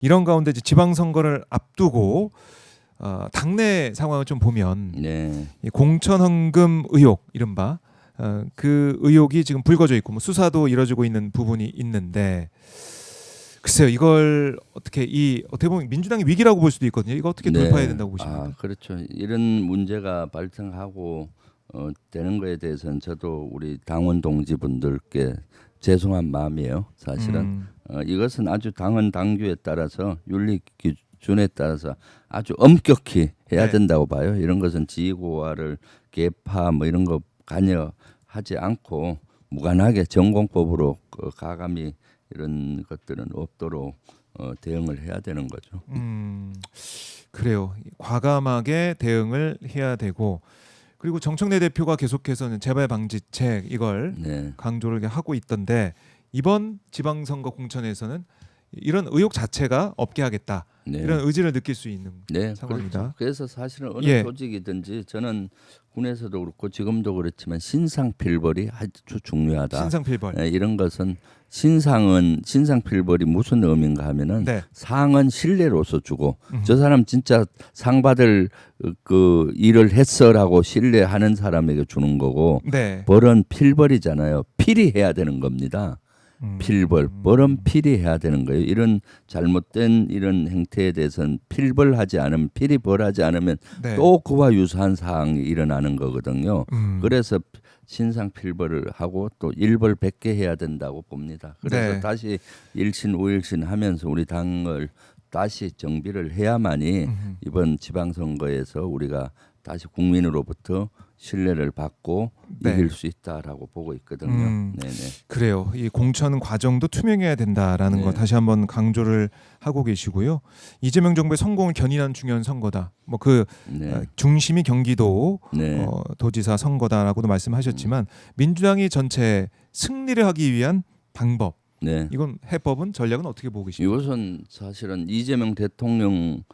이런 가운데 이제 지방선거를 앞두고 당내 상황을 좀 보면 네. 이 공천헌금 의혹 이른바 그 의혹이 지금 불거져 있고 뭐 수사도 이뤄지고 있는 부분이 있는데 글쎄요 이걸 어떻게 보면 민주당의 위기라고 볼 수도 있거든요. 이거 어떻게 돌파해야 된다고 보십니까? 그렇죠. 이런 문제가 발생하고 되는 거에 대해서는 저도 우리 당원 동지분들께 죄송한 마음이에요. 사실은 이것은 아주 당헌 당규에 따라서 윤리 기준에 따라서 아주 엄격히 해야 네. 된다고 봐요. 이런 것은 지위고하를 개파 뭐 이런 거 관여하지 않고 무관하게 전공법으로 가감히 이런 것들은 없도록 대응을 해야 되는 거죠. 그래요. 과감하게 대응을 해야 되고 그리고 정청래 대표가 계속해서는 재발 방지책 이걸 네. 강조를 하고 있던데 이번 지방선거 공천에서는 이런 의혹 자체가 없게 하겠다 네. 이런 의지를 느낄 수 있는 네, 상황입니다. 그렇죠. 그래서 사실은 어느 예. 조직이든지 저는 군에서도 그렇고 지금도 그렇지만 신상필벌이 아주 중요하다. 신상필벌. 예, 이런 것은 신상필벌이 무슨 의미인가 하면은 네. 상은 신뢰로서 주고 저 사람 진짜 상 받을 그 일을 했어라고 신뢰하는 사람에게 주는 거고 네. 벌은 필벌이잖아요. 필히 해야 되는 겁니다. 필벌, 벌은 필히 해야 되는 거예요. 이런 잘못된 이런 행태에 대해서는 필벌하지 않으면 필히 벌하지 않으면 네. 또 그와 유사한 사항이 일어나는 거거든요. 음. 그래서 신상 필벌을 하고 또 일벌 100개 해야 된다고 봅니다. 그래서 네. 다시 일신 오일신 하면서 우리 당을 다시 정비를 해야만이 이번 지방선거에서 우리가 다시 국민으로부터 신뢰를 받고 네. 이길 수 있다라고 보고 있거든요. 네네. 그래요. 이 공천 과정도 투명해야 된다라는 네. 거 다시 한번 강조를 하고 계시고요. 이재명 정부의 성공을 견인한 중요한 선거다. 뭐 그 네. 중심이 경기도 네. 도지사 선거다라고도 말씀하셨지만 민주당이 전체 승리를 하기 위한 방법 네. 이건 해법은 전략은 어떻게 보고 계십니까? 이것은 사실은 이재명 대통령을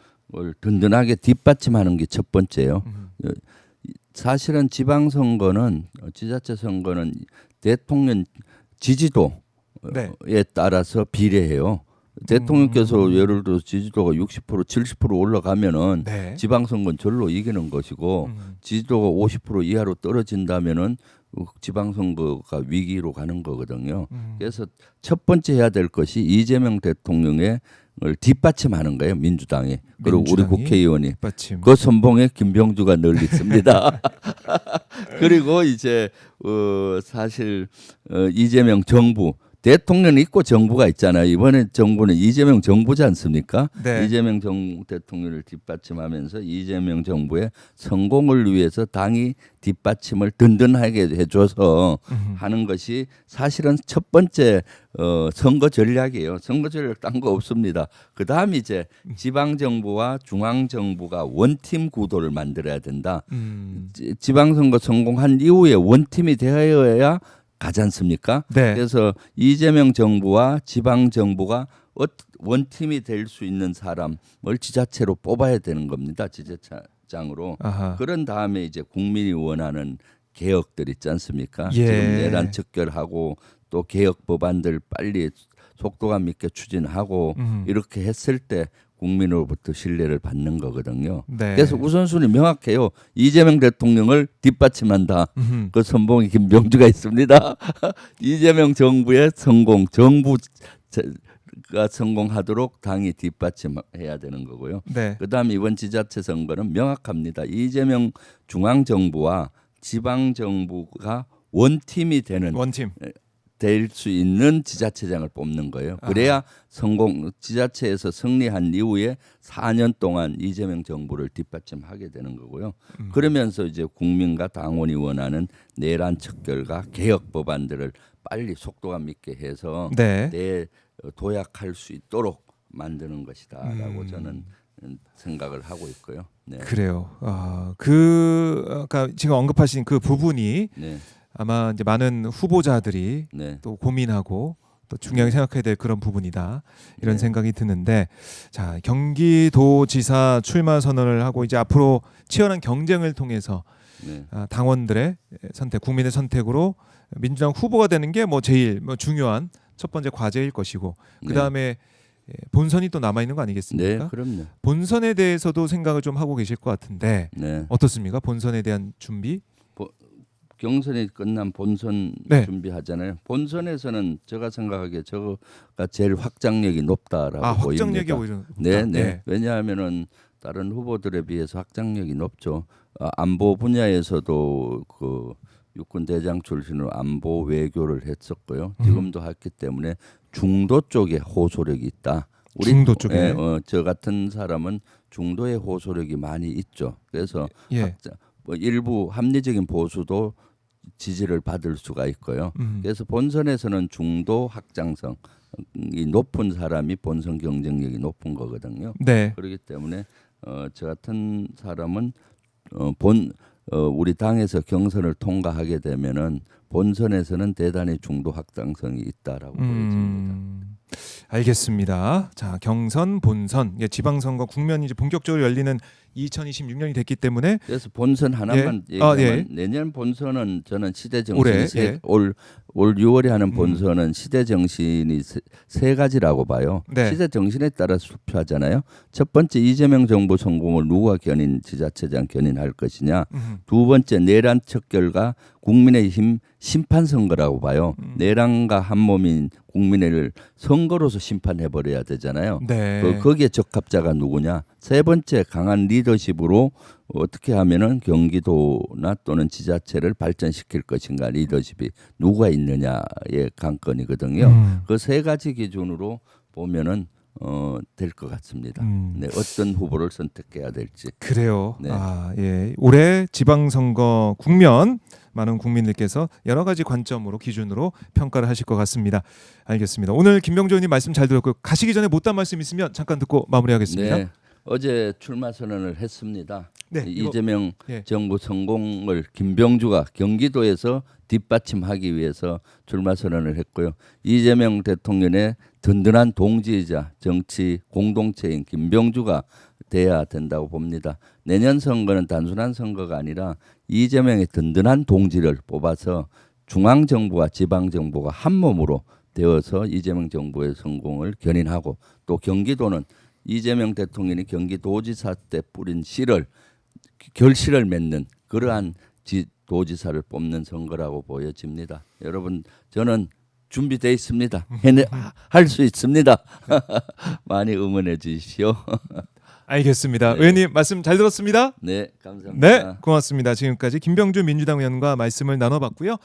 든든하게 뒷받침하는 게 첫 번째요. 사실은 지방선거는 지자체 선거는 대통령 지지도에 네. 따라서 비례해요. 대통령께서 예를 들어 지지도가 60% 70% 올라가면은 네. 지방선거는 절로 이기는 것이고 지지도가 50% 이하로 떨어진다면은 지방선거가 위기로 가는 거거든요. 그래서 첫 번째 해야 될 것이 이재명 대통령의 뒷받침하는 거예요. 민주당이. 그리고 우리 민주당이 국회의원이 뒷받침. 그 선봉에 김병주가 늘 있습니다. 그리고 이제 사실 이재명 정부 대통령이 있고 정부가 있잖아요. 이번에 정부는 이재명 정부지 않습니까? 네. 이재명 대통령을 뒷받침하면서 이재명 정부의 성공을 위해서 당이 뒷받침을 든든하게 해줘서 하는 것이 사실은 첫 번째 선거 전략이에요. 선거 전략 딴 거 없습니다. 그 다음 이제 지방 정부와 중앙 정부가 원팀 구도를 만들어야 된다. 지방선거 성공한 이후에 원팀이 되어야 가지 않습니까? 네. 그래서 이재명 정부와 지방 정부가 원팀이 될 수 있는 사람을 지자체로 뽑아야 되는 겁니다. 지자체장으로. 아하. 그런 다음에 이제 국민이 원하는 개혁들 있지 않습니까? 예. 지금 내란 척결하고 또 개혁 법안들 빨리 속도감 있게 추진하고 이렇게 했을 때 국민으로부터 신뢰를 받는 거거든요. 네. 그래서 우선순위 명확해요. 이재명 대통령을 뒷받침한다. 그 선봉이 김병주가 있습니다. 이재명 정부의 성공, 정부가 성공하도록 당이 뒷받침해야 되는 거고요. 네. 그다음 이번 지자체 선거는 명확합니다. 이재명 중앙 정부와 지방 정부가 원팀이 되는 원팀. 될 수 있는 지자체장을 뽑는 거예요. 그래야 지자체에서 승리한 이후에 4년 동안 이재명 정부를 뒷받침하게 되는 거고요. 그러면서 이제 국민과 당원이 원하는 내란 척결과 개혁 법안들을 빨리 속도감 있게 해서 네. 도약할 수 있도록 만드는 것이다라고 저는 생각을 하고 있고요. 네. 그래요. 아까 지금 언급하신 그 부분이 네. 아마 이제 많은 후보자들이 네. 또 고민하고 또 중요하게 생각해야 될 그런 부분이다 이런 네. 생각이 드는데 자 경기도지사 출마 선언을 하고 이제 앞으로 치열한 경쟁을 통해서 네. 당원들의 선택, 국민의 선택으로 민주당 후보가 되는 게 뭐 제일 뭐 중요한 첫 번째 과제일 것이고 그 다음에 본선이 또 남아 있는 거 네, 아니겠습니까? 그럼요. 본선에 대해서도 생각을 좀 하고 계실 것 같은데 네. 어떻습니까? 본선에 대한 준비? 경선이 끝난 본선 네. 준비하잖아요. 본선에서는 제가 생각하기에 저거가 제일 확장력이 높다라고 확장력이 보입니다. 오히려 높다. 네, 네. 왜냐하면은 다른 후보들에 비해서 확장력이 높죠. 안보 분야에서도 그 육군 대장 출신으로 안보 외교를 했었고요. 지금도 했기 때문에 중도 쪽에 호소력이 있다. 중도 쪽에? 저 같은 사람은 중도에 호소력이 많이 있죠. 그래서 예. 일부 합리적인 보수도 지지를 받을 수가 있고요. 그래서 본선에서는 중도 확장성이 높은 사람이 본선 경쟁력이 높은 거거든요. 네. 그렇기 때문에 저 같은 사람은 우리 당에서 경선을 통과하게 되면은 본선에서는 대단히 중도 확장성이 있다라고 보여집니다. 알겠습니다. 자, 경선, 본선, 지방선거 국면이 이제 본격적으로 열리는 2026년이 됐기 때문에 그래서 본선 하나만 예. 얘기하면 예. 내년 본선은 저는 시대 올해, 정신이 예. 올 6월에 하는 본선은 시대 정신이 세 가지라고 봐요. 네. 시대 정신에 따라 투표하잖아요. 첫 번째 이재명 정부 성공을 누가 지자체장 견인할 것이냐. 두 번째 내란 척결과 국민의힘 심판 선거라고 봐요. 내란과 한 몸인 국민을 선거로서 심판해 버려야 되잖아요. 네. 거기에 적합자가 누구냐? 세 번째 강한 리더십으로 어떻게 하면은 경기도나 또는 지자체를 발전시킬 것인가 리더십이 누가 있느냐의 관건이거든요. 그 세 가지 기준으로 보면은 될 것 같습니다. 네, 어떤 후보를 선택해야 될지. 그래요. 네. 예. 올해 지방선거 국면 많은 국민들께서 여러 가지 관점으로 기준으로 평가를 하실 것 같습니다. 알겠습니다. 오늘 김병조 의원님 말씀 잘 들었고 가시기 전에 못한 말씀 있으면 잠깐 듣고 마무리하겠습니다. 네, 어제 출마 선언을 했습니다. 네, 이재명 예. 정부 성공을 김병주가 경기도에서 뒷받침하기 위해서 출마 선언을 했고요. 이재명 대통령의 든든한 동지이자 정치 공동체인 김병주가 돼야 된다고 봅니다. 내년 선거는 단순한 선거가 아니라 이재명의 든든한 동지를 뽑아서 중앙정부와 지방정부가 한 몸으로 되어서 이재명 정부의 성공을 견인하고 또 경기도는 이재명 대통령이 경기도지사 때 뿌린 씨를 결실을 맺는 그러한 도지사를 뽑는 선거라고 보여집니다. 여러분 저는 준비되어 있습니다. 할 수 있습니다. 많이 응원해 주십시오. 알겠습니다. 네. 의원님 말씀 잘 들었습니다. 네, 감사합니다. 네, 고맙습니다. 지금까지 김병주 민주당 의원과 말씀을 나눠봤고요.